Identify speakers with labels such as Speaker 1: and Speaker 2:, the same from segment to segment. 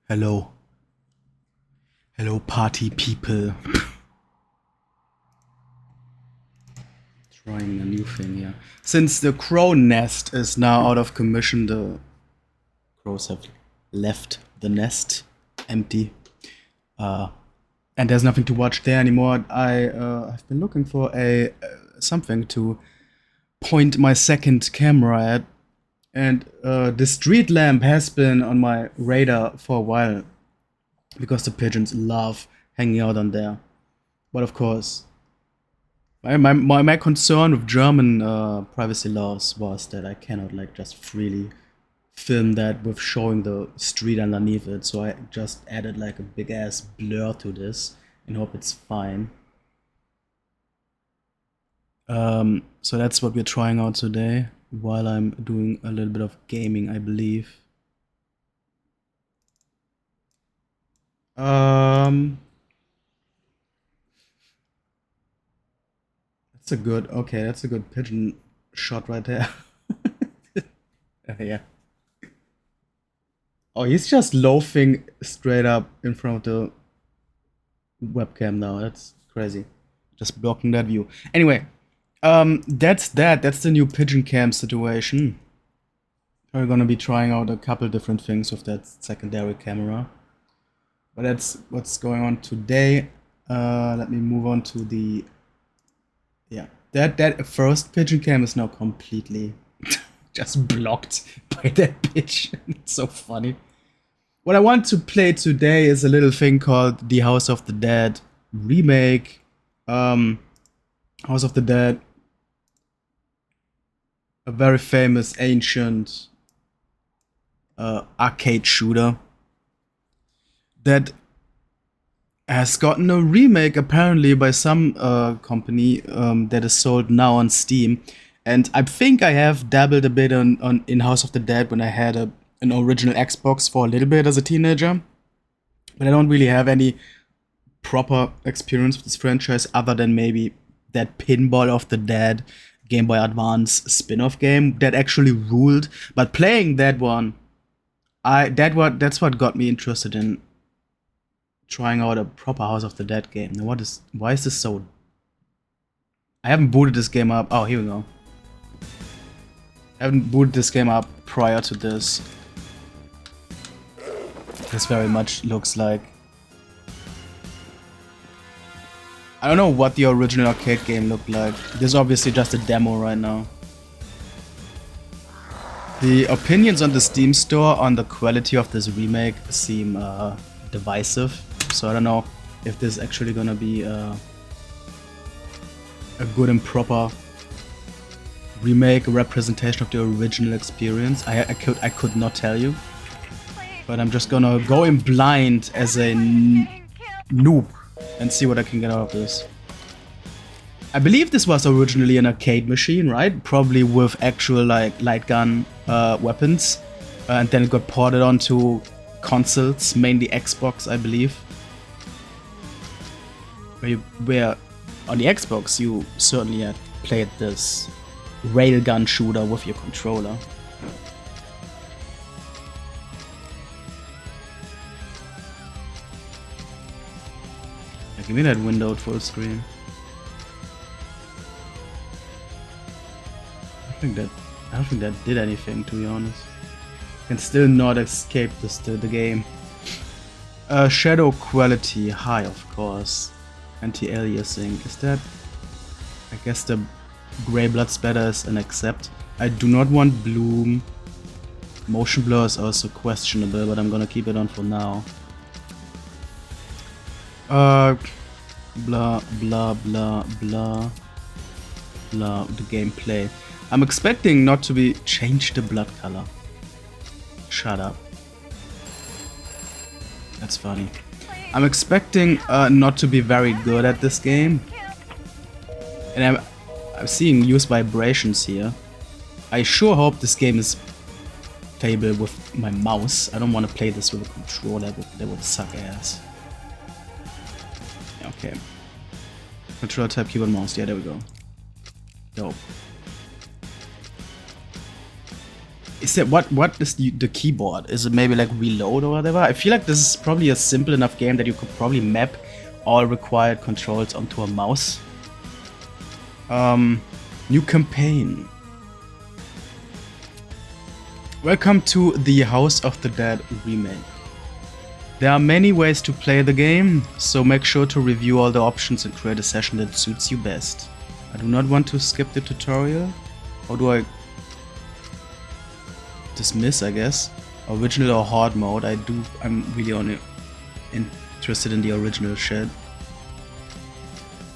Speaker 1: Hello. Hello, party people. Trying a new thing here. Since the crow nest is now out of commission, the crows have left the nest empty. And there's nothing to watch there anymore. I've been looking for a something to point my second camera at. And the street lamp has been on my radar for a while. Because the pigeons love hanging out on there. But of course, my concern with German privacy laws was that I cannot like just freely film that with showing the street underneath it. So I just added like a big ass blur to this and hope it's fine. So that's what we're trying out today while I'm doing a little bit of gaming, I believe. That's a good pigeon shot right there. Yeah. Oh, he's just loafing straight up in front of the webcam now. That's crazy. Just blocking that view. Anyway, that's that. That's the new pigeon cam situation. We're gonna be trying out a couple different things with that secondary camera. But that's what's going on today. Let me move on to the... Yeah, that first pigeon cam is now completely just blocked by that pigeon. It's so funny. What I want to play today is a little thing called the House of the Dead remake. House of the Dead, a very famous ancient arcade shooter that has gotten a remake apparently by some company that is sold now on Steam. And I think I have dabbled a bit in House of the Dead when I had an original Xbox for a little bit as a teenager. But I don't really have any proper experience with this franchise other than maybe that Pinball of the Dead Game Boy Advance spin-off game that actually ruled. But playing that one, that's what got me interested in trying out a proper House of the Dead game. Now why is this so... I haven't booted this game up. Oh, here we go. I haven't booted this game up prior to this. This very much looks like... I don't know what the original arcade game looked like. This is obviously just a demo right now. The opinions on the Steam store on the quality of this remake seem divisive. So I don't know if this is actually gonna be a good and proper remake, a representation of the original experience. I could not tell you, but I'm just gonna go in blind as a noob and see what I can get out of this. I believe this was originally an arcade machine, right? Probably with actual like light gun weapons, and then it got ported onto consoles, mainly Xbox, I believe. Where on the Xbox you certainly had played this railgun shooter with your controller. Yeah, give me that windowed full screen. I don't think that did anything, to be honest. Can still not escape the game. Shadow quality high, of course. Anti-aliasing. Is that... I guess the gray blood spatter is an accept. I do not want bloom. Motion blur is also questionable, but I'm gonna keep it on for now. Blah blah blah blah blah. The gameplay. I'm expecting not to be... Change the blood color. Shut up. That's funny. I'm expecting not to be very good at this game. And I'm seeing use vibrations here. I sure hope this game is playable with my mouse. I don't want to play this with a controller. That would suck ass. Okay. Controller type keyboard mouse. Yeah, there we go. Dope. Is it what is the keyboard? Is it maybe like reload or whatever? I feel like this is probably a simple enough game that you could probably map all required controls onto a mouse. New campaign. Welcome to the House of the Dead remake. There are many ways to play the game, so make sure to review all the options and create a session that suits you best. I do not want to skip the tutorial. How do I dismiss, I guess? Original or hard mode? I'm really only interested in the original shit.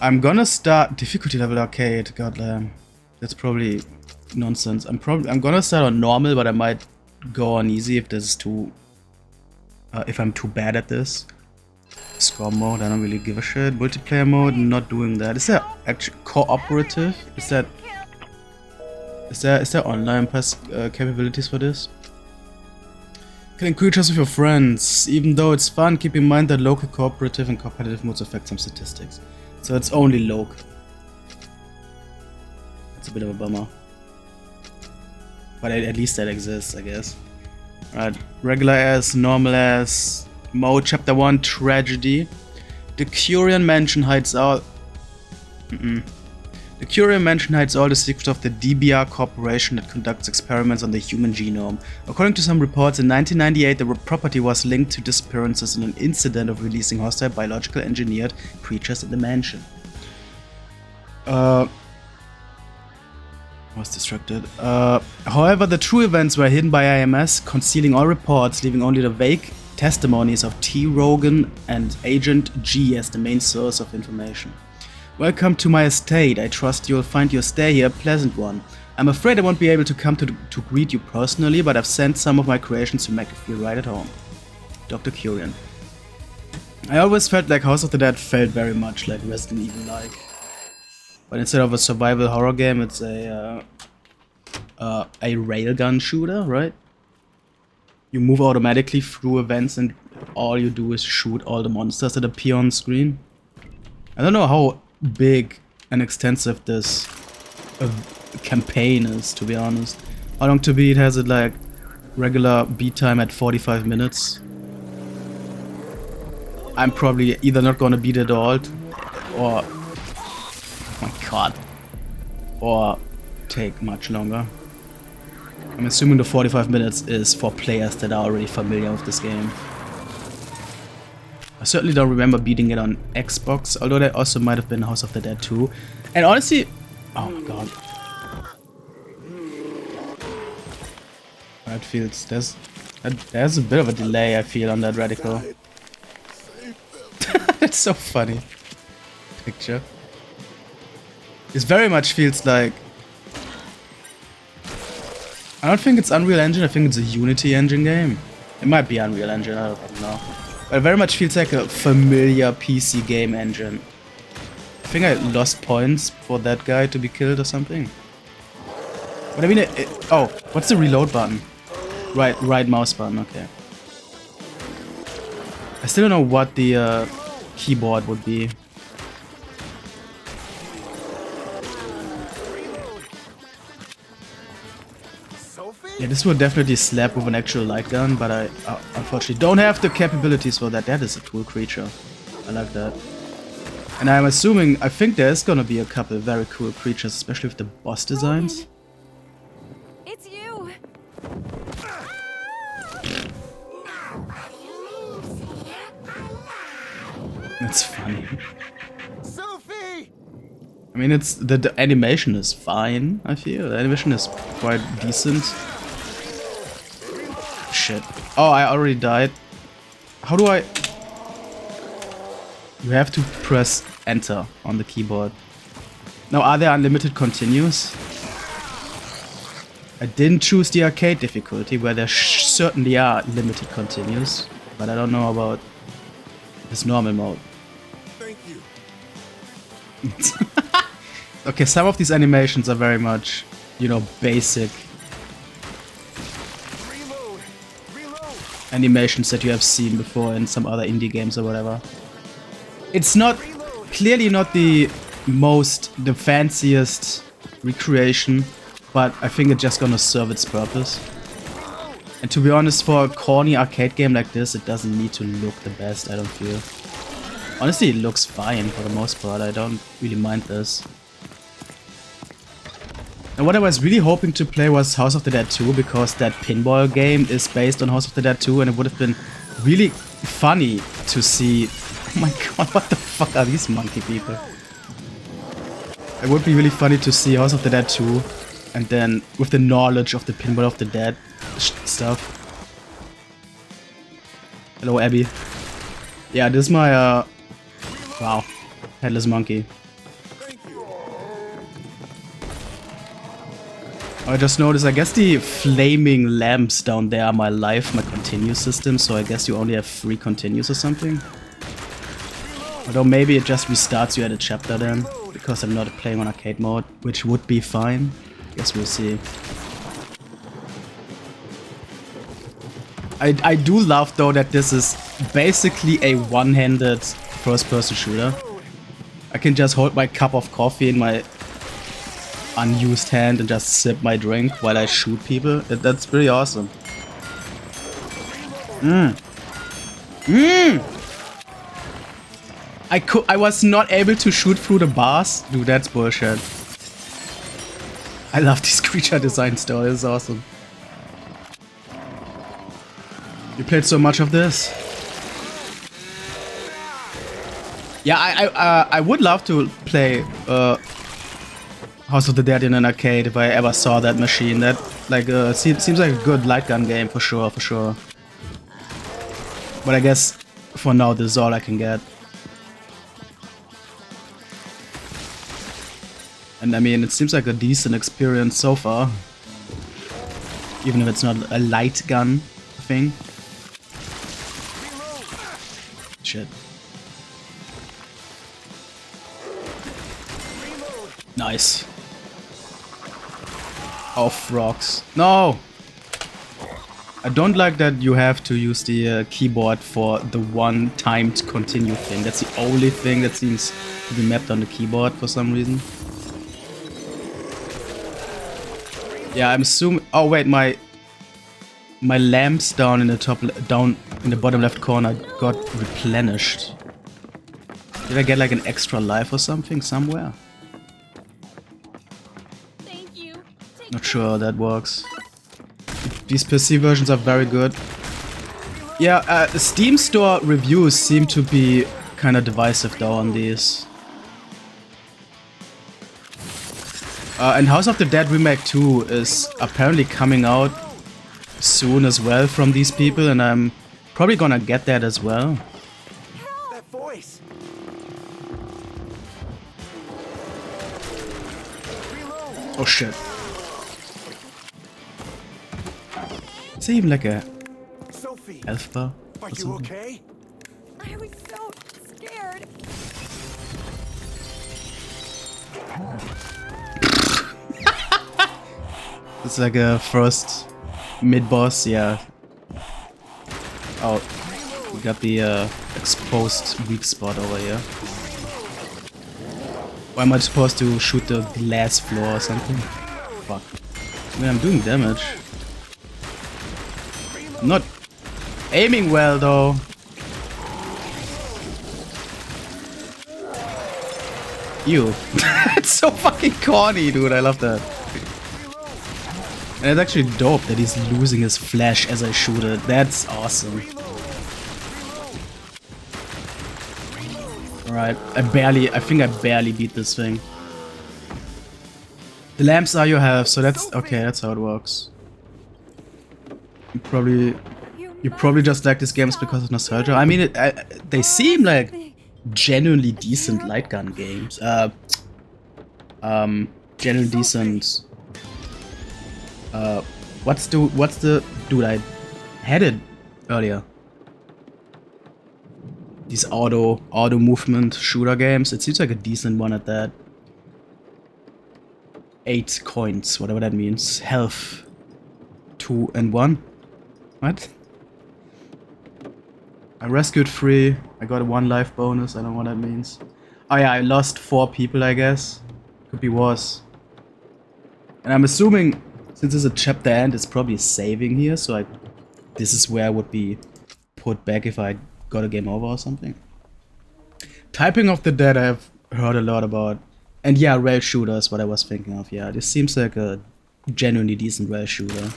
Speaker 1: I'm gonna start difficulty level arcade. God damn. That's probably nonsense. I'm gonna start on normal, but I might go on easy if this is too if I'm too bad at this. Score mode, I don't really give a shit. Multiplayer mode, not doing that. Is there actually cooperative? Is there online capabilities for this? Killing creatures with your friends. Even though it's fun, keep in mind that local cooperative and competitive modes affect some statistics. So it's only local. It's a bit of a bummer. But at least that exists, I guess. Alright, regular as, normal as, mode, chapter 1, tragedy. The Curian Mansion hides all... The Curian Mansion hides all the secrets of the DBR Corporation that conducts experiments on the human genome. According to some reports, in 1998 the property was linked to disappearances in an incident of releasing hostile biological engineered creatures in the mansion. Was distracted. However, the true events were hidden by IMS, concealing all reports, leaving only the vague testimonies of T. Rogan and Agent G as the main source of information. Welcome to my estate. I trust you'll find your stay here a pleasant one. I'm afraid I won't be able to come to greet you personally, but I've sent some of my creations to make you feel right at home. Dr. Curian. I always felt like House of the Dead felt very much like Resident Evil-like. But instead of a survival horror game, it's a railgun shooter, right? You move automatically through events and all you do is shoot all the monsters that appear on screen. I don't know how big and extensive this campaign is, to be honest. How long to beat? Has it like regular beat time at 45 minutes? I'm probably either not gonna beat it all or... Oh my god. Or take much longer. I'm assuming the 45 minutes is for players that are already familiar with this game. I certainly don't remember beating it on Xbox, although that also might have been House of the Dead 2. And honestly... Oh my god. That feels... There's a bit of a delay, I feel, on that radical. That's so funny. Picture. This very much feels like... I don't think it's Unreal Engine, I think it's a Unity Engine game. It might be Unreal Engine, I don't know. But it very much feels like a familiar PC game engine. I think I lost points for that guy to be killed or something. But I mean, oh, what's the reload button? Right mouse button, okay. I still don't know what the keyboard would be. Yeah, this would definitely slap with an actual light gun, but I unfortunately don't have the capabilities for that. That is a cool creature. I like that. And I'm assuming, I think there's gonna be a couple very cool creatures, especially with the boss designs.
Speaker 2: It's you.
Speaker 1: That's funny. Sophie! I mean, it's the animation is fine, I feel. The animation is quite decent. Shit. Oh, I already died. How do I... You have to press enter on the keyboard. Now, are there unlimited continues? I didn't choose the arcade difficulty, where there certainly are limited continues. But I don't know about this normal mode. Thank you. Okay, some of these animations are very much, you know, basic animations that you have seen before in some other indie games or whatever. It's not, clearly not the fanciest recreation, but I think it's just gonna serve its purpose. And to be honest, for a corny arcade game like this, it doesn't need to look the best, I don't feel. Honestly, it looks fine for the most part, I don't really mind this. And what I was really hoping to play was House of the Dead 2, because that pinball game is based on House of the Dead 2, and it would have been really funny to see... Oh my god, what the fuck are these monkey people? It would be really funny to see House of the Dead 2, and then with the knowledge of the Pinball of the Dead stuff. Hello, Abby. Yeah, this is my, wow, headless monkey. I just noticed, I guess the flaming lamps down there are my life, my continue system, so I guess you only have 3 continues or something. Although maybe it just restarts you at a chapter then, because I'm not playing on arcade mode, which would be fine. Guess we'll see. I do love though that this is basically a one-handed first-person shooter. I can just hold my cup of coffee in my unused hand and just sip my drink while I shoot people. That's pretty awesome. I was not able to shoot through the bars? Dude, that's bullshit. I love these creature designs though, it's awesome. You played so much of this? Yeah, I would love to play House of the Dead in an arcade if I ever saw that machine. That like seems like a good light gun game for sure, for sure. But I guess for now this is all I can get. And I mean, it seems like a decent experience so far. Even if it's not a light gun thing. Shit. Nice. Off rocks. No! I don't like that you have to use the keyboard for the one timed continue thing. That's the only thing that seems to be mapped on the keyboard for some reason. Yeah, I'm assuming. Oh wait, my lamps down in the top, down in the bottom left corner got replenished. Did I get like an extra life or something somewhere?
Speaker 2: Thank you.
Speaker 1: Not sure how that works. These PC versions are very good. Yeah, Steam store reviews seem to be kind of divisive though on these. And House of the Dead Remake 2 is apparently coming out soon as well from these people, and I'm probably gonna get that as well.
Speaker 3: That voice.
Speaker 1: Oh shit. Is it even like a
Speaker 3: Sophie,
Speaker 1: health bar
Speaker 3: are
Speaker 1: or
Speaker 3: you
Speaker 1: something?
Speaker 3: okay?
Speaker 2: I was so scared.
Speaker 1: It's like a first mid-boss, yeah. Oh, we got the exposed weak spot over here. Why am I supposed to shoot the glass floor or something? Fuck. I mean, I'm doing damage. I'm not aiming well though. Ew. It's so fucking corny, dude. I love that. And it's actually dope that he's losing his flash as I shoot it. That's awesome. Alright, I think I barely beat this thing. The lamps are your health, so that's okay, that's how it works. You probably just like these games because of nostalgia. I mean, they seem like genuinely decent light gun games. Genuinely decent. What's the dude, I had it earlier. These auto movement shooter games. It seems like a decent one at that. 8 coins, whatever that means. Health 2 and 1. What? I rescued 3. I got a 1 life bonus. I don't know what that means. Oh yeah, I lost 4 people, I guess. Could be worse. And I'm assuming, since it's a chapter end, it's probably saving here, so I this is where I would be put back if I got a game over or something. Typing of the Dead I've heard a lot about. And yeah, rail shooter is what I was thinking of. Yeah, this seems like a genuinely decent rail shooter.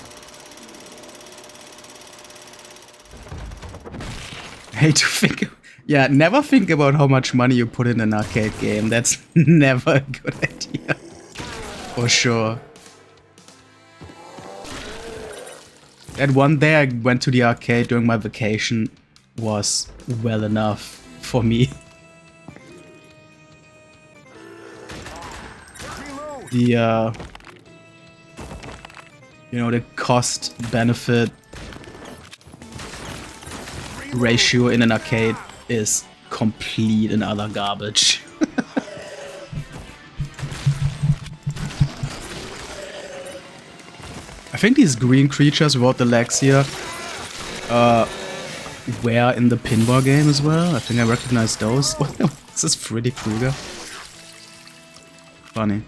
Speaker 1: I hate to think. Yeah, never think about how much money you put in an arcade game. That's never a good idea. For sure. That one day I went to the arcade during my vacation was well enough for me. The you know, the cost benefit ratio in an arcade is complete and utter garbage. I think these green creatures without the legs here were in the pinball game as well. I think I recognize those. This is Freddy Krueger. Funny.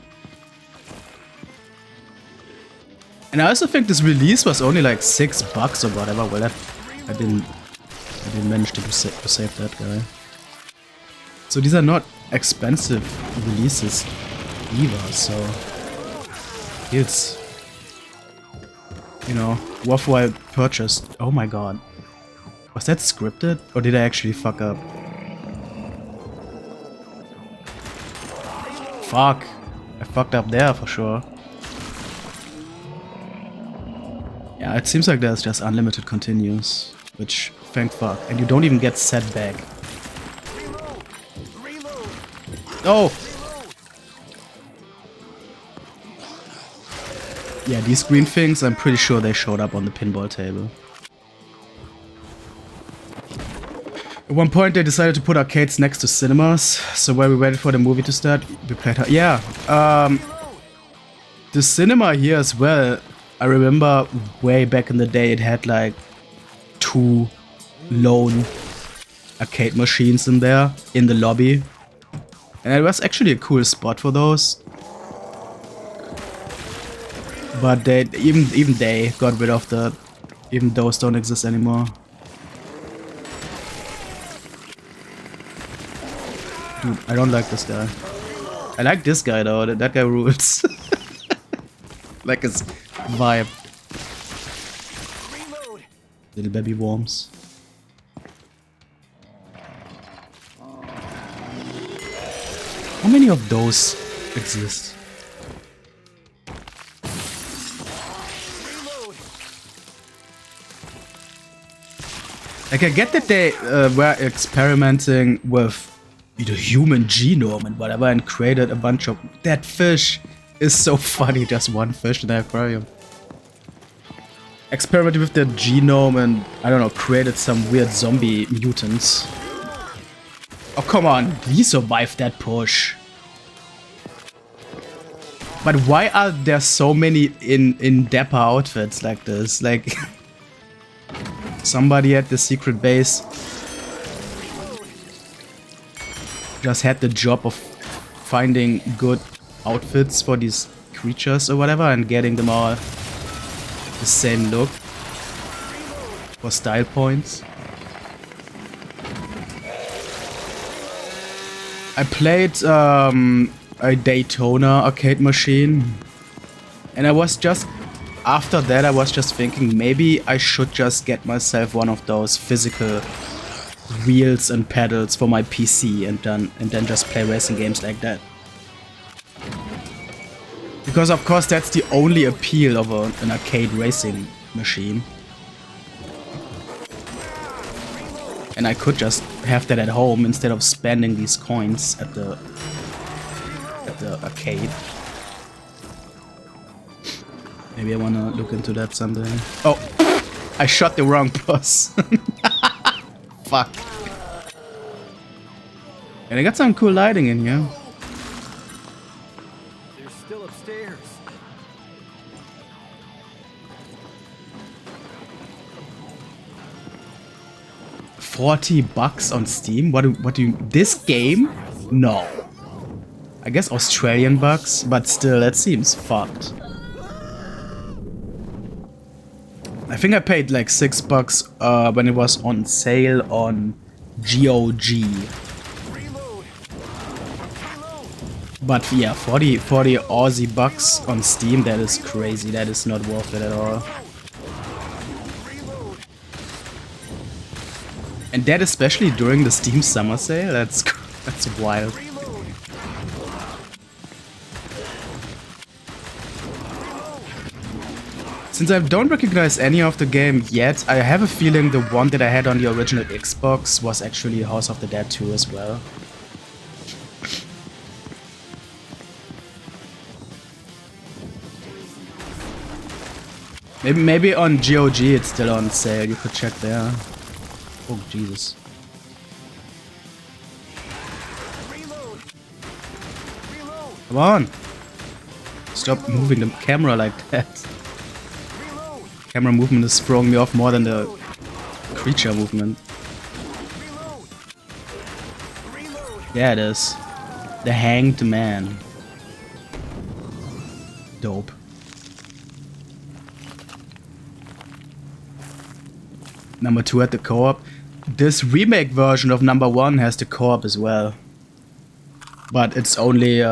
Speaker 1: And I also think this release was only like $6 or whatever. Well, I didn't manage to save that guy. So these are not expensive releases either. So it's, you know, worthwhile purchase. Oh my god. Was that scripted? Or did I actually fuck up? Fuck. I fucked up there for sure. Yeah, it seems like there's just unlimited continues. Which, thank fuck. And you don't even get set back. Oh! Yeah, these green things, I'm pretty sure they showed up on the pinball table. At one point they decided to put arcades next to cinemas, so while we waited for the movie to start, we played her. Yeah, the cinema here as well, I remember way back in the day it had like 2 lone arcade machines in there, in the lobby. And it was actually a cool spot for those. But they even they got rid of that. Even those don't exist anymore. Dude, I don't like this guy. I like this guy though. That guy rules. Like his vibe. Little baby worms. How many of those exist? Like, I get that they were experimenting with the human genome and whatever and created a bunch of... That fish is so funny, just one fish in the aquarium. Experimented with their genome and, I don't know, created some weird zombie mutants. Oh, come on, he survived that push. But why are there so many in Deppa outfits like this? Like... Somebody at the secret base just had the job of finding good outfits for these creatures or whatever and getting them all the same look for style points. I played a Daytona arcade machine and I was just... After that, I was just thinking maybe I should just get myself one of those physical wheels and pedals for my PC and then just play racing games like that. Because of course that's the only appeal of an arcade racing machine. And I could just have that at home instead of spending these coins at the arcade. Maybe I wanna look into that someday. Oh! I shot the wrong boss. Fuck. And I got some cool lighting in here.
Speaker 3: They're still upstairs.
Speaker 1: $40 on Steam? What do you... This game? No. I guess Australian bucks, but still, that seems fucked. I think I paid like $6 when it was on sale on GOG.
Speaker 3: Reload. Reload.
Speaker 1: But yeah, 40 Aussie bucks on Steam, that is crazy. That is not worth it at all.
Speaker 3: Reload.
Speaker 1: And that especially during the Steam summer sale, that's wild.
Speaker 3: Reload.
Speaker 1: Since I don't recognize any of the game yet, I have a feeling the one that I had on the original Xbox was actually House of the Dead 2 as well. Maybe on GOG it's still on sale, you could check there. Oh Jesus.
Speaker 3: Reload. Reload.
Speaker 1: Come on! Stop moving the camera like that.
Speaker 3: Reload.
Speaker 1: Camera movement is throwing me off more than the creature movement.
Speaker 3: Reload. Reload.
Speaker 1: Yeah, it is. The Hanged Man. Dope. Number 2 had the co-op. This remake version of number 1 has the co-op as well. But it's only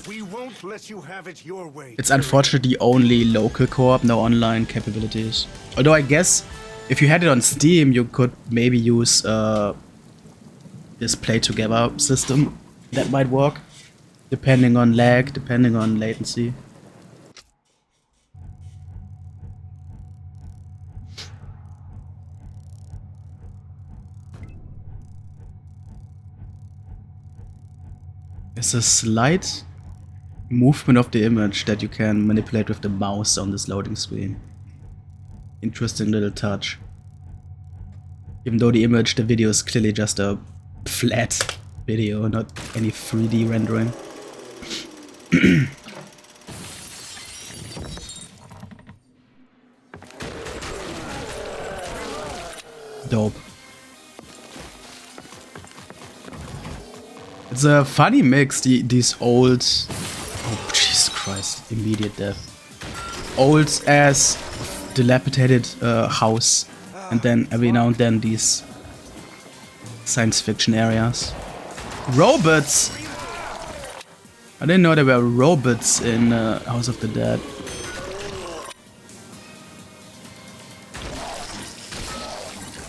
Speaker 3: We won't let you have it your way.
Speaker 1: it's unfortunately only local co-op, no online capabilities. Although I guess if you had it on Steam, you could maybe use this play together system. That might work, depending on lag, depending on latency. It's a slight movement of the image that you can manipulate with the mouse on this loading screen. Interesting little touch. Even though the image, the video is clearly just a flat video, not any 3D rendering. Dope. It's a funny mix, these old... Oh, Jesus Christ, immediate death. Old ass dilapidated house, and then every now and then these science fiction areas. Robots! I didn't know there were robots in House of the Dead.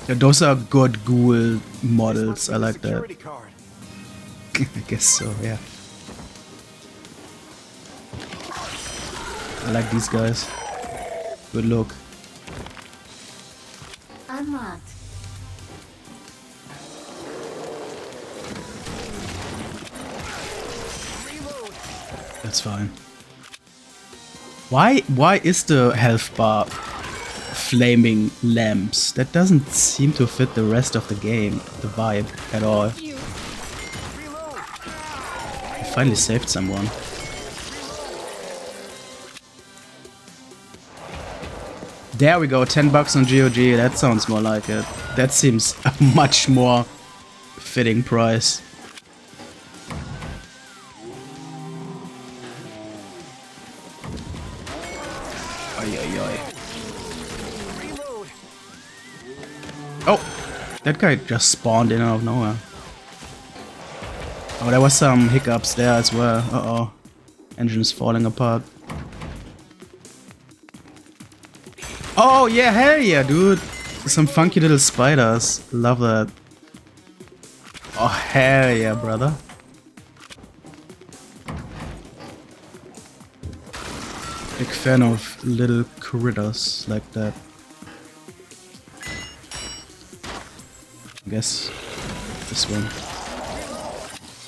Speaker 1: Yeah, those are good ghoul models, I like that.
Speaker 3: Security card.
Speaker 1: I guess so, yeah. I like these guys. Good look.
Speaker 2: Unlocked.
Speaker 3: Reload.
Speaker 1: That's fine. Why is the health bar flaming lamps? That doesn't seem to fit the rest of the game, the vibe at all.
Speaker 2: You.
Speaker 3: Reload.
Speaker 1: I finally saved someone. There we go, $10 on GOG, that sounds more like it. That seems a much more fitting price. Oi, oi, oi.
Speaker 3: Reload.
Speaker 1: Oh! That guy just spawned in out of nowhere. Oh, there was some hiccups there as well. Uh-oh. Engine's falling apart. Oh, yeah, hell yeah, dude. Some funky little spiders. Love that. Oh, hell yeah, brother. Big fan of little critters like that. I guess this one.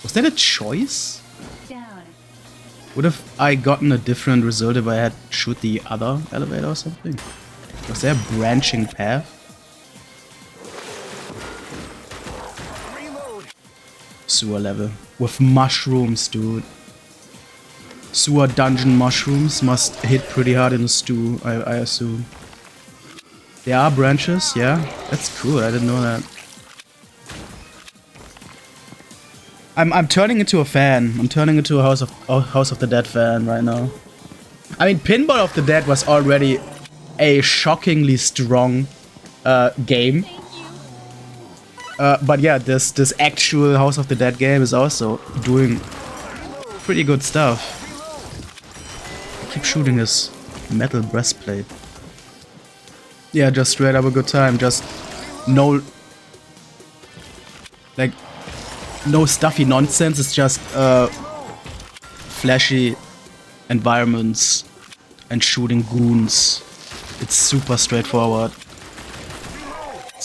Speaker 1: Was that a choice?
Speaker 2: Down.
Speaker 1: Would have I gotten a different result if I had shoot the other elevator or something? Was there a branching path?
Speaker 3: Reload.
Speaker 1: Sewer level. With mushrooms, dude. Sewer dungeon mushrooms must hit pretty hard in the stew, I assume. There are branches, yeah? That's cool, I didn't know that. I'm turning into a fan. I'm turning into a House of the Dead fan right now. I mean, Pinball of the Dead was already a shockingly strong game.
Speaker 2: Thank you.
Speaker 1: But yeah, this actual House of the Dead game is also doing pretty good stuff. Keep shooting his metal breastplate. Yeah, just straight up a good time. Just no, like, no stuffy nonsense. It's just flashy environments and shooting goons. It's super straightforward.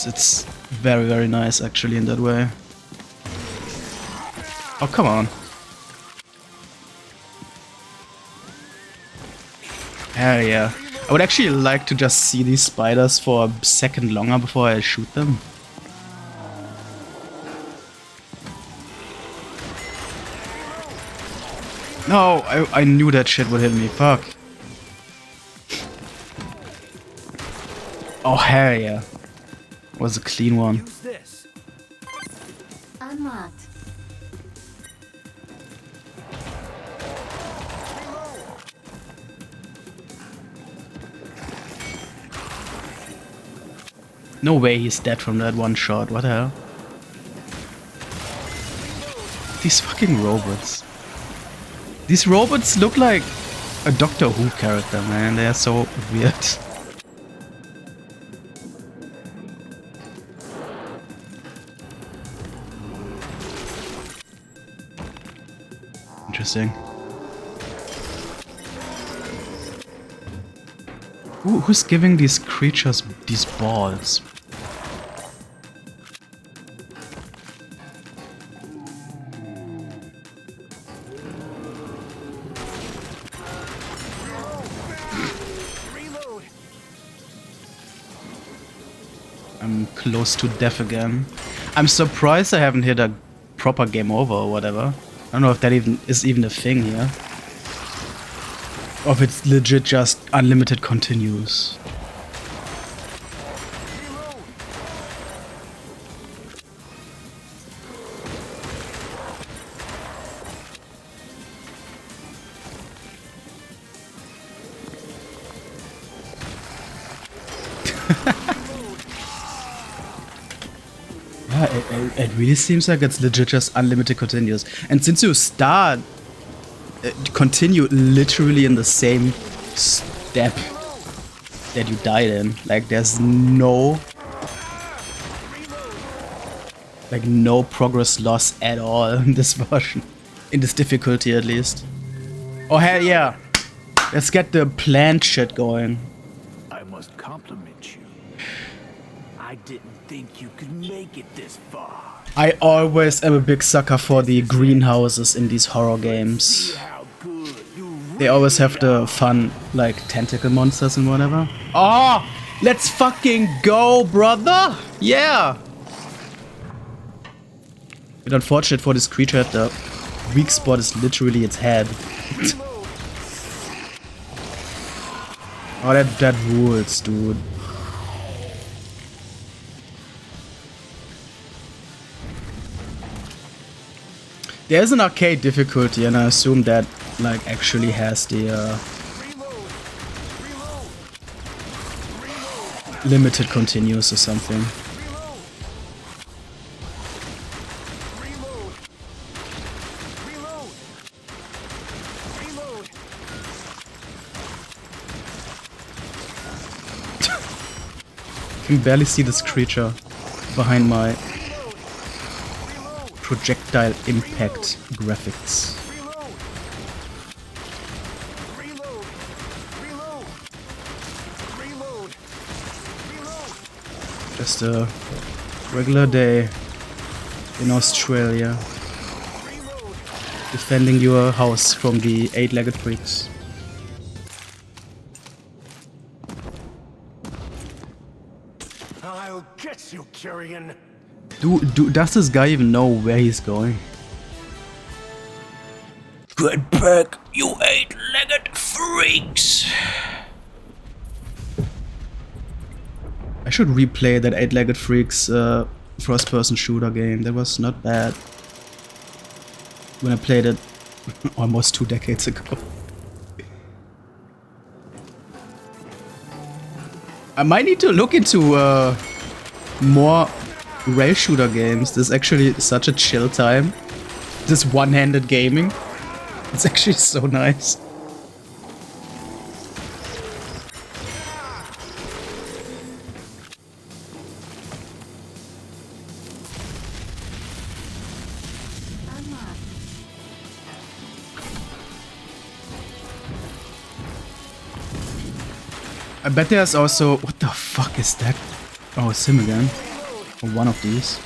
Speaker 1: It's very, very nice actually in that way. Oh, come on. Hell yeah. I would actually like to just see these spiders for a second longer before I shoot them. No, I knew that shit would hit me. Fuck. Oh, hell yeah. Was a clean one.
Speaker 3: Use this.
Speaker 4: Unlocked.
Speaker 1: No way he's dead from that one shot. What the hell? These fucking robots. These robots look like a Doctor Who character, man. They are so weird. Interesting. Who's giving these creatures these balls?
Speaker 3: Reload.
Speaker 1: I'm close to death again. I'm surprised I haven't hit a proper game over or whatever. I don't know if that is even a thing here. Or if it's legit just unlimited continues. Yeah, it really seems like it's legit just unlimited continues. And since you start continue literally in the same step that you died in, like there's no progress loss at all in this version, in this difficulty at least. Oh hell yeah, let's get the plant shit going.
Speaker 3: I must compliment you. I didn't think you could make it this far.
Speaker 1: I always am a big sucker for the greenhouses in these horror games.
Speaker 3: See how good you
Speaker 1: They always have the fun, like, tentacle monsters and whatever. Oh, let's fucking go, brother! Yeah! Bit unfortunate for this creature, the weak spot is literally its head. Oh, that rules, dude. There's an arcade difficulty, and I assume that, like, actually has the limited continues or something. I can barely see this creature behind my projectile impact graphics. Just a regular day in Australia, defending your house from the eight-legged freaks.
Speaker 3: I'll get you, Carrion.
Speaker 1: Does this guy even know where he's going? Get back, you eight-legged freaks! I should replay that eight-legged freaks first-person shooter game. That was not bad when I played it almost 2 decades ago. I might need to look into more rail shooter games. This is actually such a chill time. This one-handed gaming. It's actually so nice.
Speaker 4: Unlocked.
Speaker 1: I bet there's also... What the fuck is that? Oh, it's him again. Or one of these.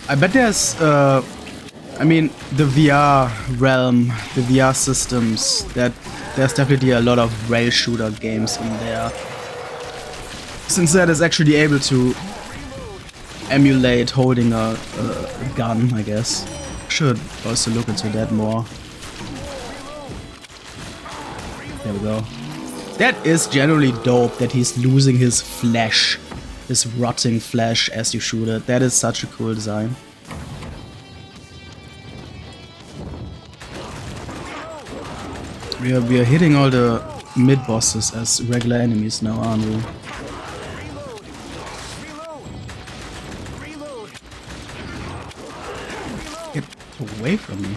Speaker 1: I bet there's... I mean, the VR realm, the VR systems, that there's definitely a lot of rail shooter games in there. Since that is actually able to emulate holding a gun, I guess. Should also look into that more. There we go. That is generally dope that he's losing his flesh, his rotting flesh as you shoot it. That is such a cool design. We are hitting all the mid-bosses as regular enemies now, aren't we? Get away from me.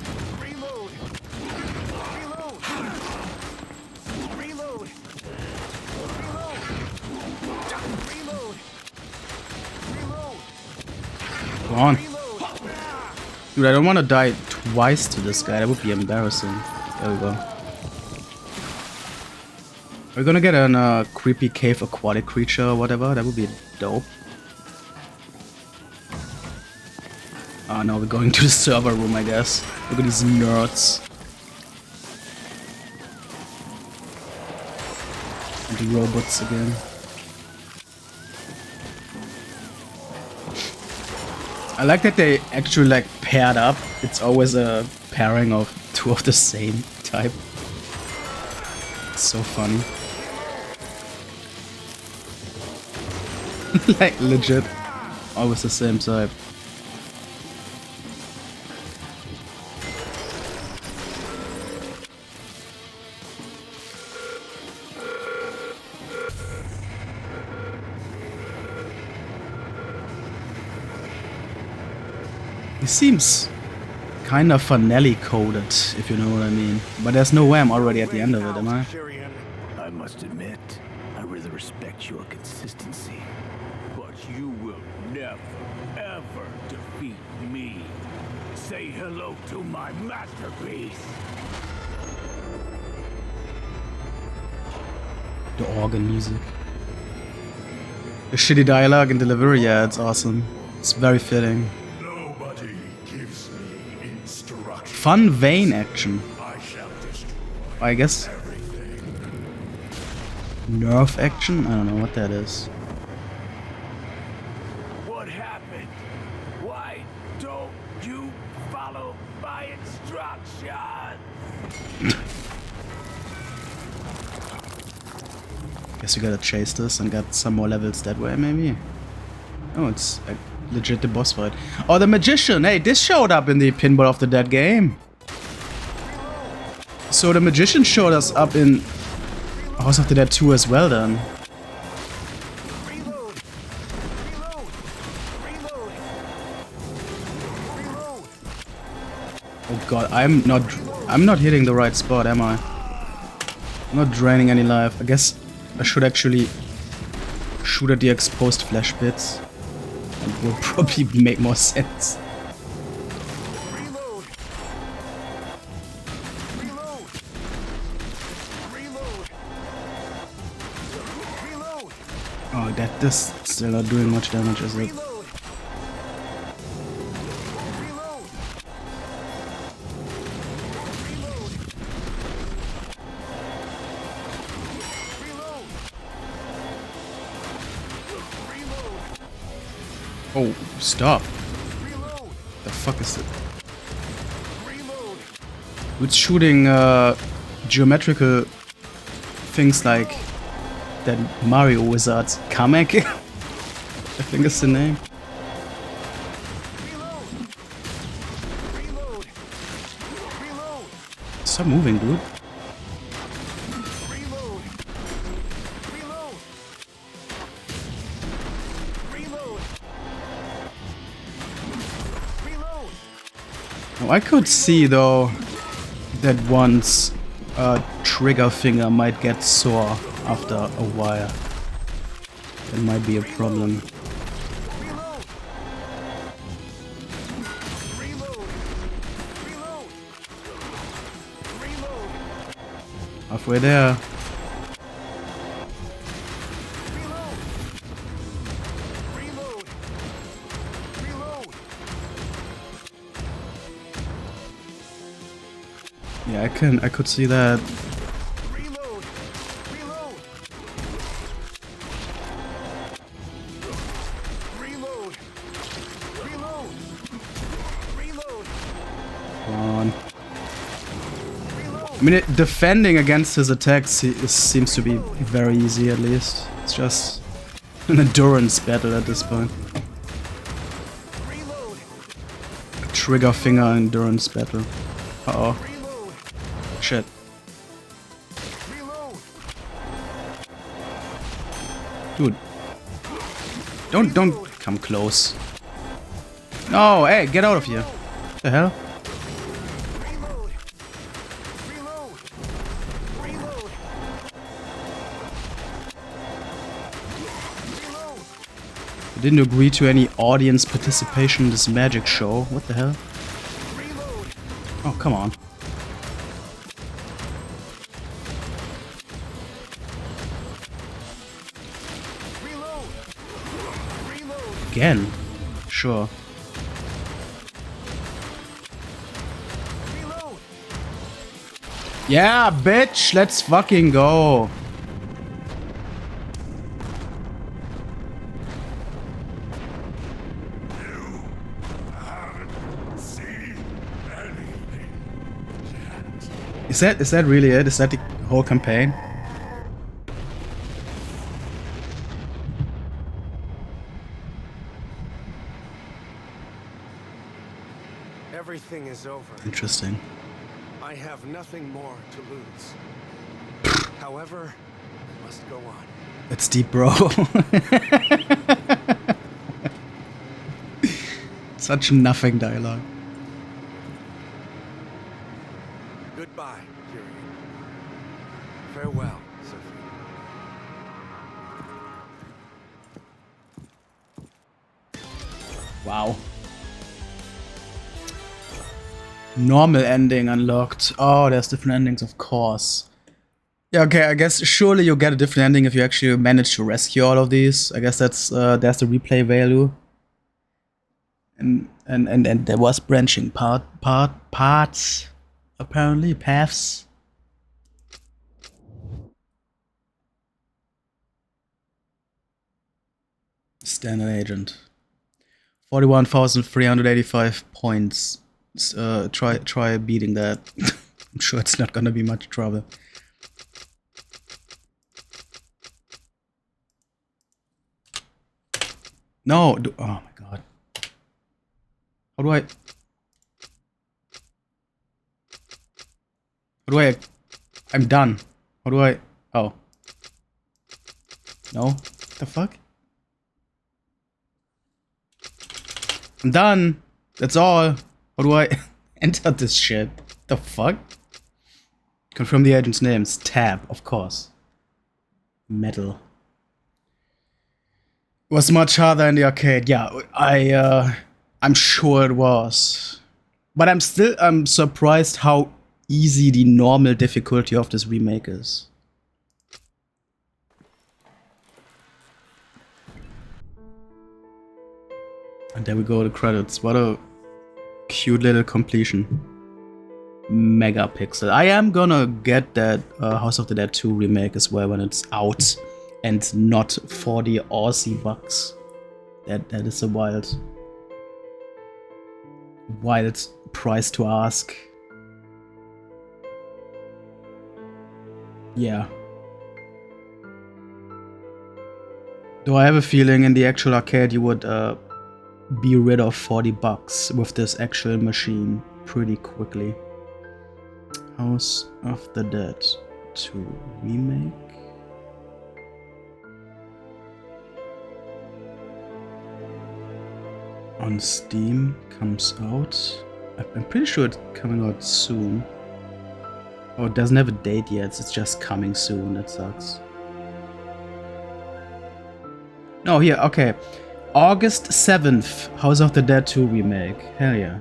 Speaker 1: Come on. Dude, I don't want to die twice to this guy. That would be embarrassing. There we go. We're gonna get a creepy cave aquatic creature or whatever. That would be dope. Oh, now we're going to the server room, I guess. Look at these nerds. And the robots again. I like that they actually like paired up. It's always a pairing of two of the same type. It's so funny. Like legit. Always the same type. It seems kind of finale coded, if you know what I mean. But there's no way I'm already at the end of it, am I?
Speaker 3: I must admit, I really respect your consistency. But you will never, ever defeat me. Say hello to my masterpiece.
Speaker 1: The organ music. The shitty dialogue and delivery, yeah, it's awesome. It's very fitting.
Speaker 5: Nobody gives me instruction.
Speaker 1: Fun vein action.
Speaker 5: I shall destroy
Speaker 1: I guess.
Speaker 5: everything.
Speaker 1: Nerf action? I don't know what that is.
Speaker 3: What happened? Why don't you follow my instructions?
Speaker 1: Guess we gotta chase this and get some more levels that way, maybe? Oh, it's legit the boss fight. Oh, the magician! Hey, this showed up in the Pinball of the Dead game. So the magician showed us up in House of the Dead 2 as well, then.
Speaker 3: Reload! Reload! Reload! Reload!
Speaker 1: Oh god, I'm not hitting the right spot, am I? I'm not draining any life. I guess I should actually shoot at the exposed flesh bits. It will probably make more sense.
Speaker 3: Reload! Reload! Reload! Reload!
Speaker 1: Oh, that is still not doing much damage, is it?
Speaker 3: Reload! Reload! Reload! Reload!
Speaker 1: Oh, stop.
Speaker 3: Reload!
Speaker 1: The fuck is it?
Speaker 3: Reload!
Speaker 1: It's shooting geometrical things like that Mario wizard Kamek. I think is the name.
Speaker 3: Reload! Reload! Reload!
Speaker 1: Stop moving, dude.
Speaker 3: Reload!
Speaker 1: Oh, I could see though that one's trigger finger might get sore after a while. That might be a problem. Halfway there. Yeah, I could see that. Come on. I mean, defending against his attacks seems to be very easy, at least. It's just an endurance battle at this point. A trigger finger endurance battle. Uh-oh. Shit. Dude. Don't come close. No, hey, get out of here. What the hell? I didn't agree to any audience participation in this magic show. What the hell? Oh, come on. Again? Sure. Yeah, bitch! Let's fucking go! Is that really it? Is that the whole campaign?
Speaker 6: Everything is over.
Speaker 1: Interesting.
Speaker 6: I have nothing more to lose. However, I must go on.
Speaker 1: It's deep, bro. Such nothing dialogue.
Speaker 6: Goodbye, Kyrian. Farewell, Sophie.
Speaker 1: Wow. Normal ending unlocked. Oh, there's different endings, of course. Yeah, okay, I guess surely you'll get a different ending if you actually manage to rescue all of these. I guess that's there's the replay value. And there was branching parts apparently, paths. Standard agent. 41,385 points. Try beating that. I'm sure it's not gonna be much trouble. No, oh my god. How do I, I'm done. How do I, oh. No, what the fuck? I'm done. That's all. How do I enter this shit? The fuck? Confirm the agent's names. Tab, of course. Metal. Was much harder in the arcade. Yeah, I'm sure it was. But I'm surprised how easy the normal difficulty of this remake is. And there we go, the credits. What a cute little completion. Megapixel. I am gonna get that House of the Dead 2 remake as well when it's out. And not 40 Aussie bucks. That is a wild price to ask. Yeah. Though I have a feeling in the actual arcade you would be rid of 40 bucks with this actual machine pretty quickly. House of the Dead 2 remake. On Steam comes out. I'm pretty sure it's coming out soon. Oh, it doesn't have a date yet. It's just coming soon. That sucks. No, here. Okay. August 7th. House of the Dead 2 remake. Hell yeah.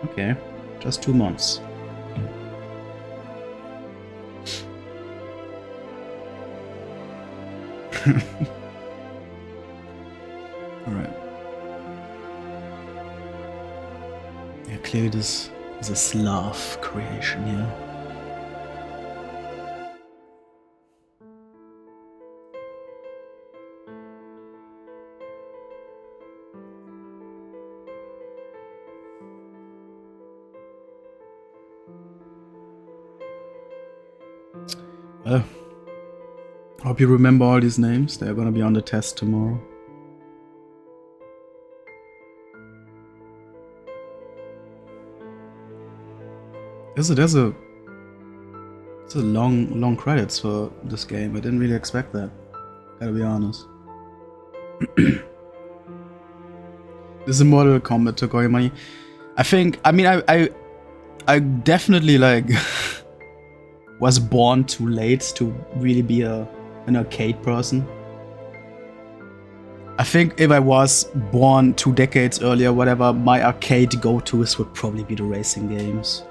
Speaker 1: Okay. Just 2 months. Alright. Yeah, clearly this is a Slav creation here. Well, hope you remember all these names. They're gonna be on the test tomorrow. There's a long credits for this game. I didn't really expect that. Gotta be honest. This is Mortal Kombat took all your money. I definitely like was born too late to really be an arcade person. I think if I was born 2 decades earlier, whatever, my arcade go-tos would probably be the racing games.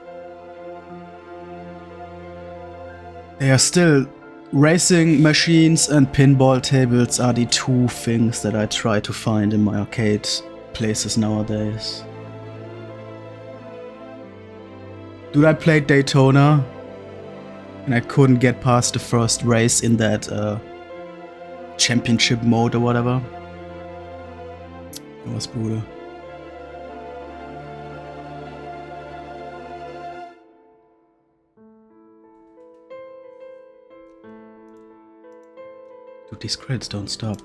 Speaker 1: They are still racing machines and pinball tables are the 2 things that I try to find in my arcade places nowadays. Dude, I played Daytona and I couldn't get past the first race in that championship mode or whatever. It was brutal. Dude, these credits don't stop.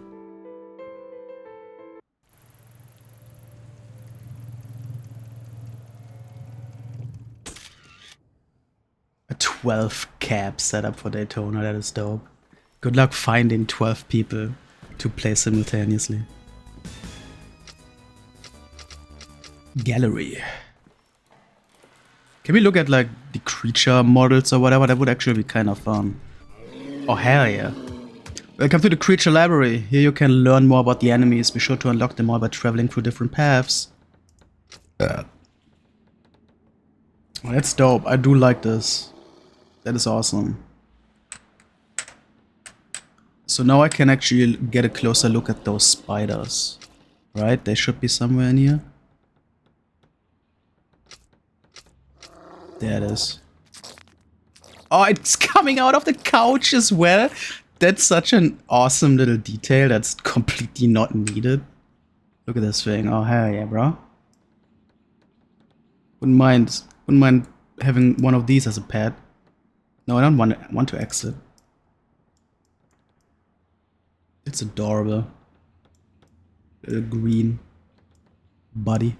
Speaker 1: A 12 cab setup for Daytona, that is dope. Good luck finding 12 people to play simultaneously. Gallery. Can we look at like the creature models or whatever? That would actually be kind of fun. Oh hell yeah. Welcome to the creature library. Here you can learn more about the enemies. Be sure to unlock them all by traveling through different paths. Oh, that's dope. I do like this. That is awesome. So now I can actually get a closer look at those spiders. Right? They should be somewhere in here. There it is. Oh, it's coming out of the couch as well. That's such an awesome little detail that's completely not needed. Look at this thing. Oh, hell yeah, bro. Wouldn't mind having one of these as a pet. No, I don't want to exit. It's adorable. Little green buddy.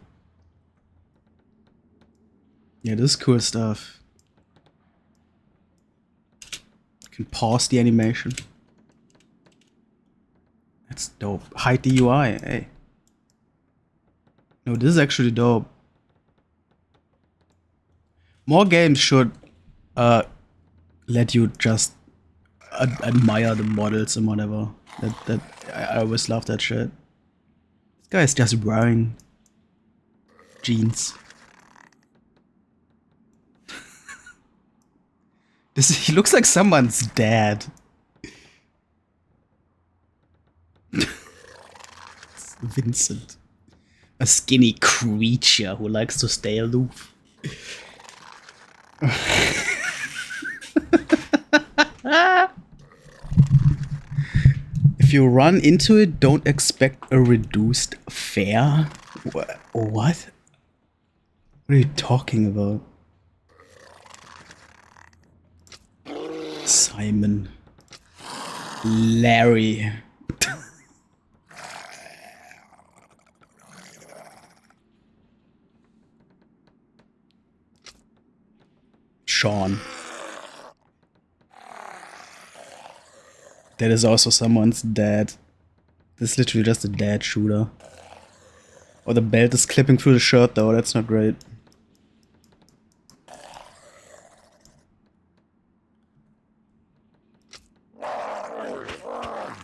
Speaker 1: Yeah, this is cool stuff. You can pause the animation. That's dope. Hide the UI, hey. No, this is actually dope. More games should let you just admire the models and whatever. I always love that shit. This guy is just wearing jeans. He looks like someone's dad. Vincent. A skinny creature who likes to stay aloof. If you run into it, don't expect a reduced fare. What? What are you talking about? Simon. Larry. Sean. That is also someone's dad. This is literally just a dad shooter. Oh, the belt is clipping through the shirt though, that's not great.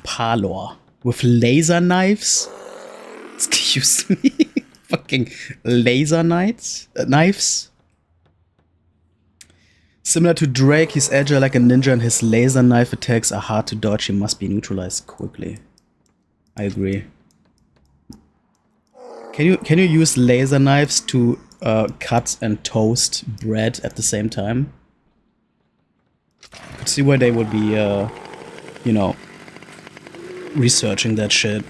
Speaker 1: Parlor. With laser knives? Excuse me? Fucking laser knives? Similar to Drake, he's agile like a ninja and his laser knife attacks are hard to dodge. He must be neutralized quickly. I agree. Can you use laser knives to cut and toast bread at the same time? I could see why they would be, you know, researching that shit.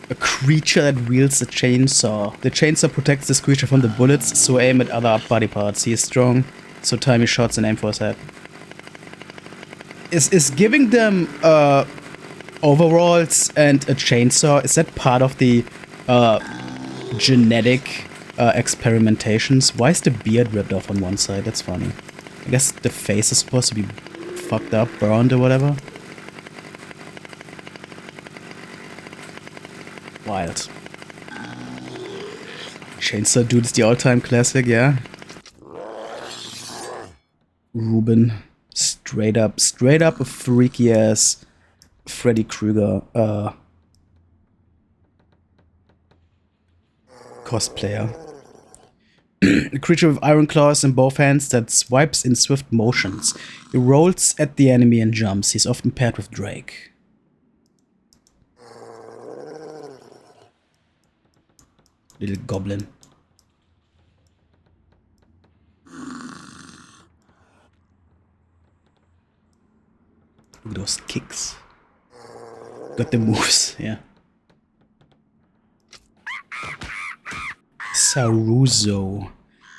Speaker 1: A creature that wields a chainsaw. The chainsaw protects this creature from the bullets, so aim at other body parts. He is strong, so time your shots and aim for his head. Is giving them overalls and a chainsaw, is that part of the genetic experimentations? Why is the beard ripped off on one side? That's funny. I guess the face is supposed to be fucked up, burned or whatever. Wild. Chainsaw Dude is the all-time classic, yeah. Ruben. Straight up a freaky ass Freddy Krueger cosplayer. A creature with iron claws in both hands that swipes in swift motions. He rolls at the enemy and jumps. He's often paired with Drake. Little goblin. Look at those kicks. Got the moves, yeah. Saruzo.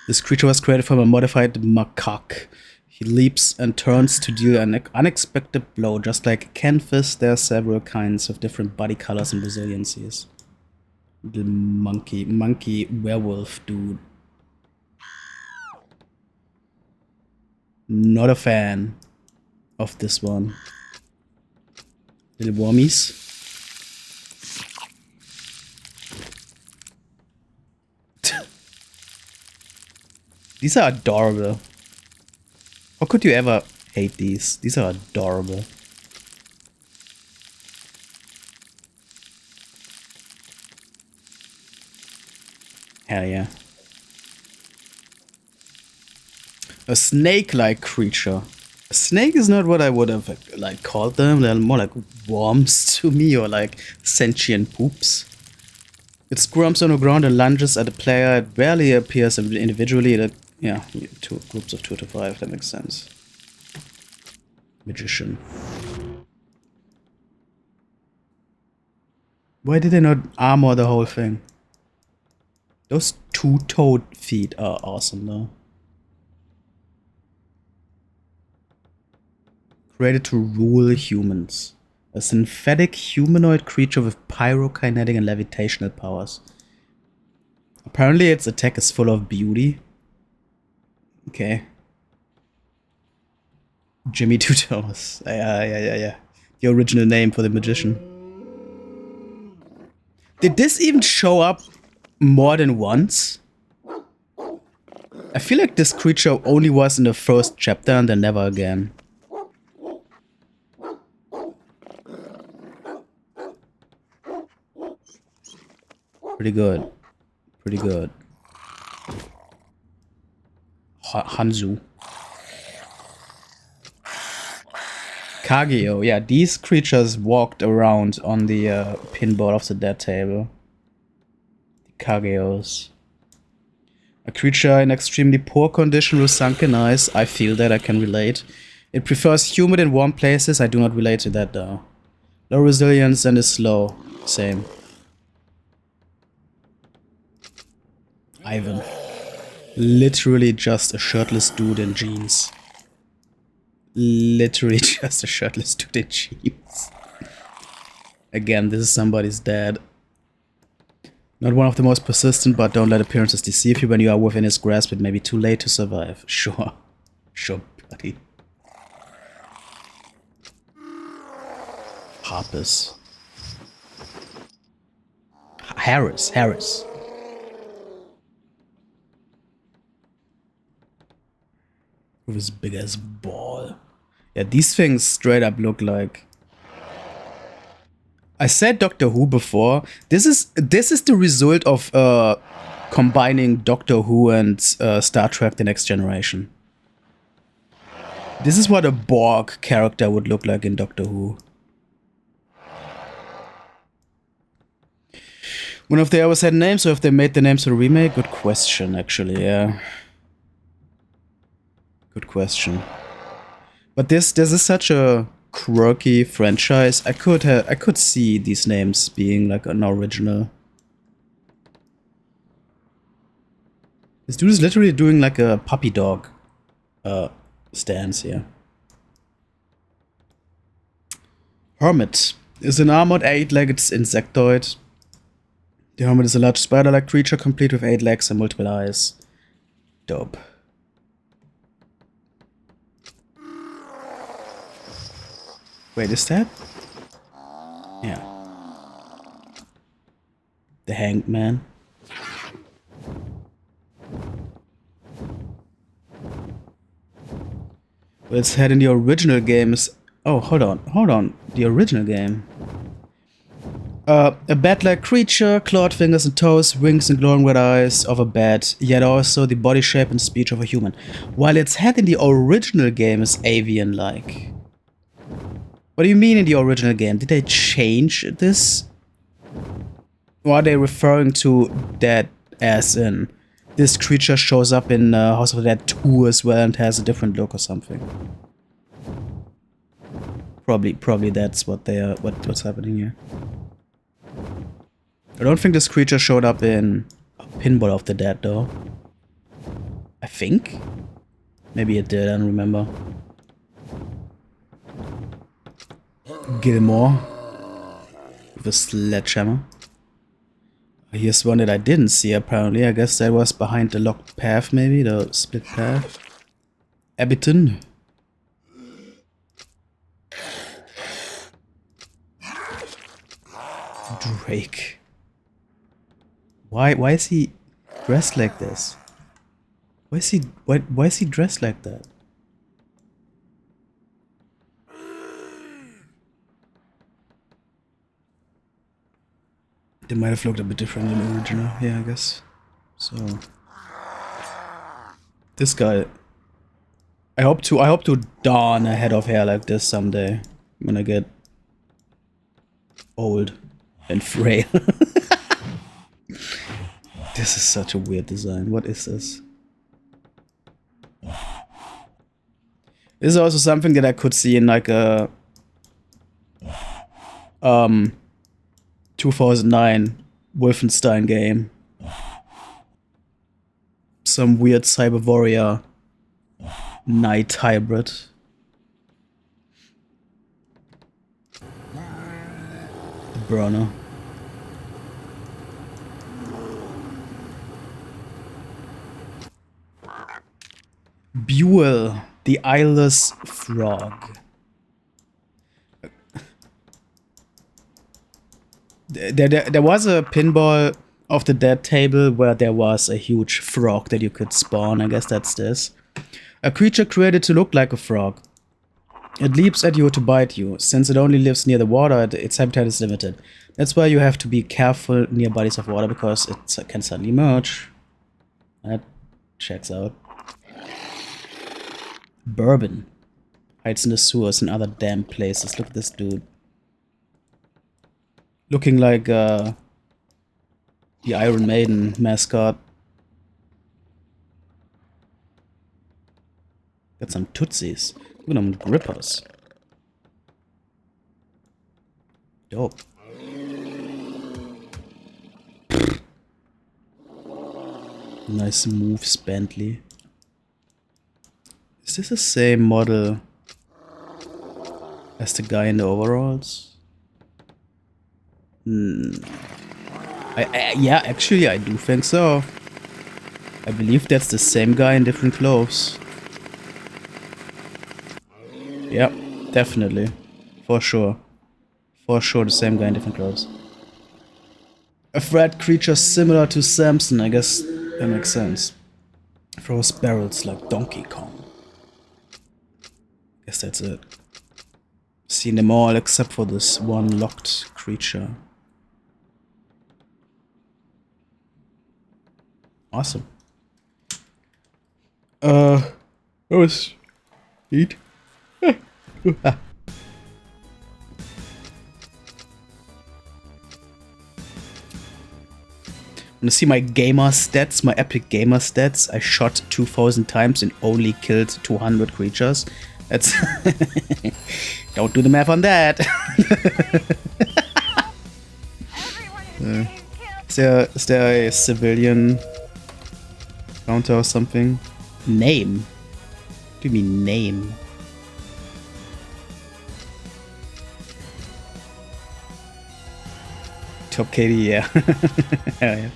Speaker 1: This creature was created from a modified macaque. He leaps and turns to deal an unexpected blow. Just like Canvas, there are several kinds of different body colors and resiliencies. The monkey werewolf dude. Not a fan of this one. Little wormies. These are adorable. How could you ever hate these? These are adorable. Hell yeah. A snake-like creature. A snake is not what I would have like called them. They're more like worms to me, or like sentient poops. It squirms on the ground and lunges at the player. It barely appears individually. Yeah, two groups of 2 to 5. That makes sense. Magician. Why did they not armor the whole thing? Those 2-toed feet are awesome though. Created to rule humans. A synthetic humanoid creature with pyrokinetic and levitational powers. Apparently its attack is full of beauty. Okay. Jimmy Two Toes. Yeah. The original name for the magician. Did this even show up more than once? I feel like this creature only was in the first chapter and then never again. Pretty good. Pretty good. Hanzu. Kageo. Yeah, these creatures walked around on the pinboard of the dead table. The Kageos. A creature in extremely poor condition with sunken eyes. I feel that, I can relate. It prefers humid and warm places. I do not relate to that though. Low resilience and is slow. Same. Ivan. Literally just a shirtless dude in jeans. Literally just a shirtless dude in jeans. Again, this is somebody's dad. Not one of the most persistent, but don't let appearances deceive you. When you are within his grasp, it may be too late to survive. Sure. Sure, buddy. Harpus. Harris. Harris. With his big ass ball. Yeah, these things straight up look like. I said Doctor Who before. This is the result of combining Doctor Who and Star Trek: The Next Generation. This is what a Borg character would look like in Doctor Who. Wonder if they ever said names or if they made the names for the remake. Good question, actually. Yeah. Good question. But this is such a quirky franchise. I could see these names being like an original. This dude is literally doing like a puppy dog stance here. Hermit is an armored 8-legged insectoid. The hermit is a large spider-like creature complete with 8 legs and multiple eyes. Dope. Wait, is that? Yeah. The Hanged Man. Well, its head in the original game is... Oh, hold on. The original game. A bat-like creature, clawed fingers and toes, wings and glowing red eyes of a bat, yet also the body shape and speech of a human. While its head in the original game is avian-like. What do you mean in the original game? Did they change this? Or are they referring to that as in this creature shows up in House of the Dead 2 as well and has a different look or something? Probably that's what they are. What's happening here? I don't think this creature showed up in Pinball of the Dead though. I think. Maybe it did. I don't remember. Gilmore with a sledgehammer. Here's one that I didn't see apparently. I guess that was behind the locked path, maybe the split path. Abington. Drake. Why is he dressed like this? Why is he dressed like that? They might have looked a bit different than the original, yeah, I guess. So this guy, I hope to don a head of hair like this someday when I get old and frail. This is such a weird design. What is this? This is also something that I could see in like a 2009 Wolfenstein game. Some weird cyber warrior knight hybrid. The burner. Buell, the eyeless frog. There was a Pinball of the Dead table where there was a huge frog that you could spawn. I guess that's this. A creature created to look like a frog. It leaps at you to bite you. Since it only lives near the water, its habitat is limited. That's why you have to be careful near bodies of water because it can suddenly emerge. That checks out. Bourbon. Hides in the sewers and other damp places. Look at this dude. Looking like the Iron Maiden mascot. Got some tootsies. Look at them grippers. Dope. Nice moves, Bentley. Is this the same model as the guy in the overalls? Yeah, actually, I do think so. I believe that's the same guy in different clothes. Yep, definitely. For sure. For sure, the same guy in different clothes. A threat creature similar to Samson, I guess that makes sense. Throws barrels like Donkey Kong. Guess that's it. Seen them all except for this one locked creature. Awesome. That was neat. Want to see my gamer stats, my epic gamer stats? I shot 2,000 times and only killed 200 creatures. That's... Don't do the math on that.
Speaker 2: Everyone is being killed.
Speaker 1: Is there a civilian counter or something? Name? What do you mean name? Top KD, yeah. Yeah.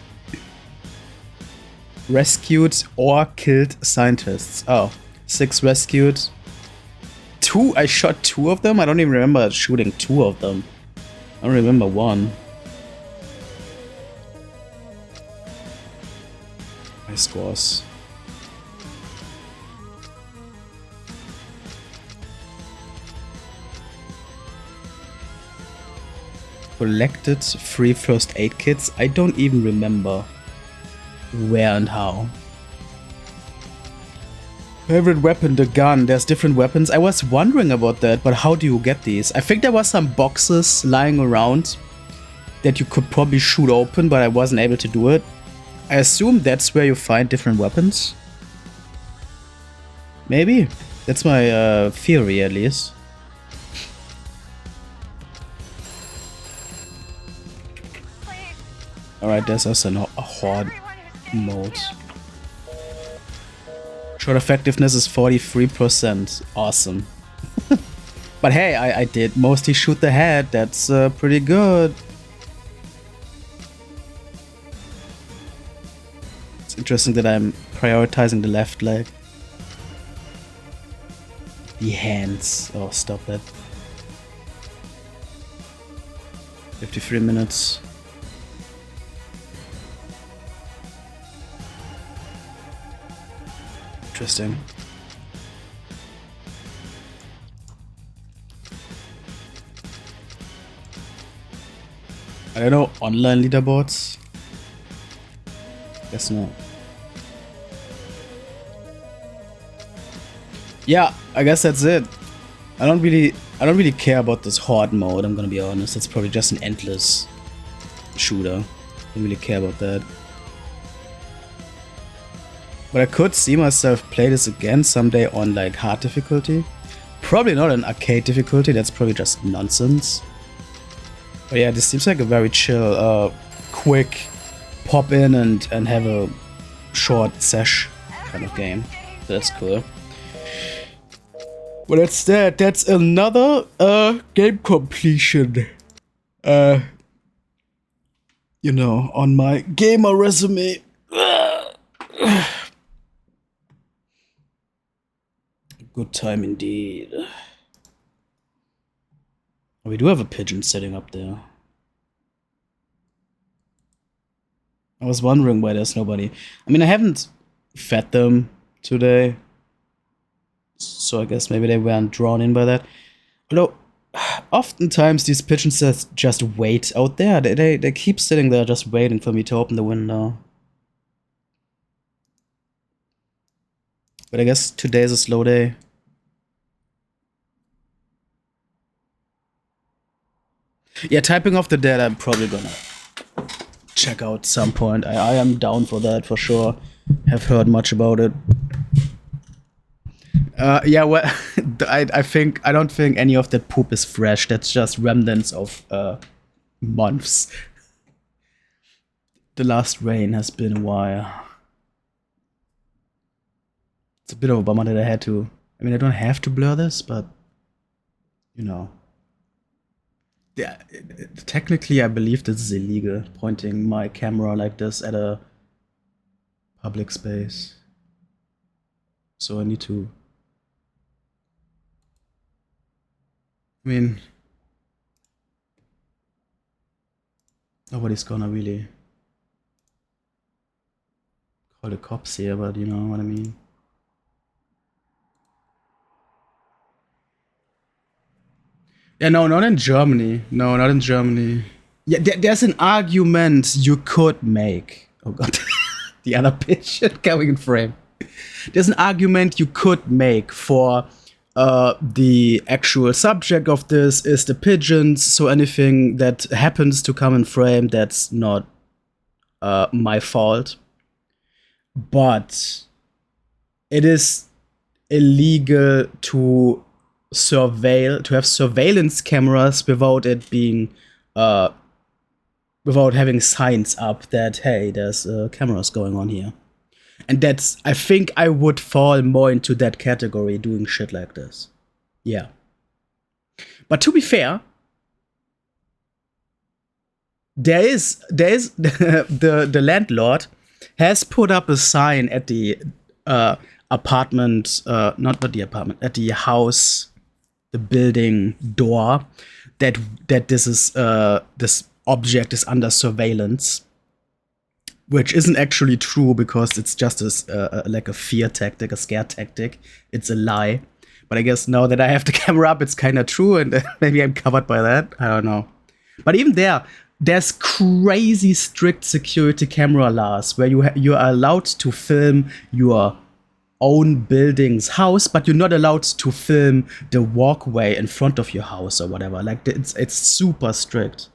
Speaker 1: Rescued or killed scientists. Oh, 6 rescued. 2? I shot 2 of them? I don't even remember shooting 2 of them. I don't remember 1. My scores. Collected 3 first aid kits. I don't even remember where and how. Favorite weapon, the gun. There's different weapons. I was wondering about that, but how do you get these? I think there were some boxes lying around that you could probably shoot open, but I wasn't able to do it. I assume that's where you find different weapons. Maybe. That's my theory, at least.
Speaker 2: Please,
Speaker 1: Alright, there's also a horde mode. Shot effectiveness is 43%. Awesome. But hey, I did mostly shoot the head. That's pretty good. It's interesting that I'm prioritizing the left leg. The hands. Oh, stop that. 53 minutes. Interesting. I don't know, online leaderboards? Guess not. Yeah, I guess that's it. I don't really care about this horde mode, I'm gonna be honest. It's probably just an endless shooter. Don't really care about that. But I could see myself play this again someday on like hard difficulty. Probably not an arcade difficulty, that's probably just nonsense. But yeah, this seems like a very chill, quick pop in and have a short sesh kind of game. So that's cool. Well, that's that. That's another game completion. You know, on my gamer resume. Good time indeed. We do have a pigeon sitting up there. I was wondering why there's nobody. I mean, I haven't fed them today, so I guess maybe they weren't drawn in by that. Although, oftentimes these pigeons just wait out there. They keep sitting there just waiting for me to open the window. But I guess today's a slow day. Yeah, Typing of the Dead I'm probably gonna check out some point. I am down for that for sure. Have heard much about it. Yeah, well, I don't think any of that poop is fresh. That's just remnants of months. The last rain has been a while. It's a bit of a bummer that I had to. I mean, I don't have to blur this, but you know. Yeah, technically, I believe this is illegal. Pointing my camera like this at a public space. So I need to. I mean, Nobody's gonna really call the cops here, but you know what I mean. Yeah, no, not in Germany. No, not in Germany. Yeah, there's an argument you could make. Oh god, the other pitch coming in frame. There's an argument you could make for the actual subject of this is the pigeons, so anything that happens to come in frame, that's not my fault. But it is illegal to have surveillance cameras without it being without having signs up that, hey, there's cameras going on here. And that's, I think I would fall more into that category doing shit like this. Yeah. But to be fair, there is the landlord has put up a sign at the apartment, not the apartment, at the house, the building door, that this is this object is under surveillance, which isn't actually true because it's just like a fear tactic, a scare tactic. It's a lie. But I guess now that I have the camera up, it's kind of true, and maybe I'm covered by that. I don't know. But even there's crazy strict security camera laws where you are allowed to film your own building's house, but you're not allowed to film the walkway in front of your house or whatever. Like, it's super strict.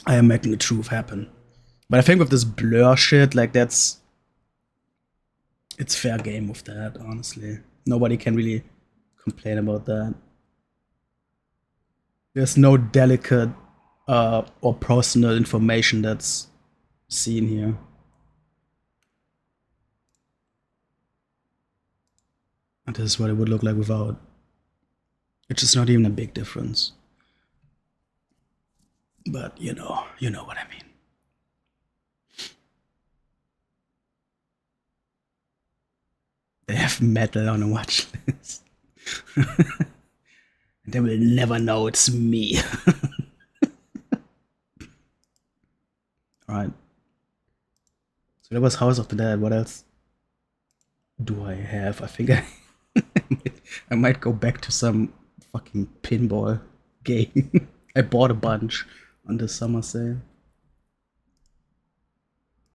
Speaker 1: I am making the truth happen. But I think with this blur shit, like, it's fair game with that, honestly. Nobody can really complain about that. There's no delicate or personal information that's seen here. And this is what it would look like without. It's just not even a big difference. But you know what I mean. They have metal on a watch list. They will never know it's me. Alright. So that was House of the Dead. What else do I have? I think I might go back to some fucking pinball game. I bought a bunch on the summer sale.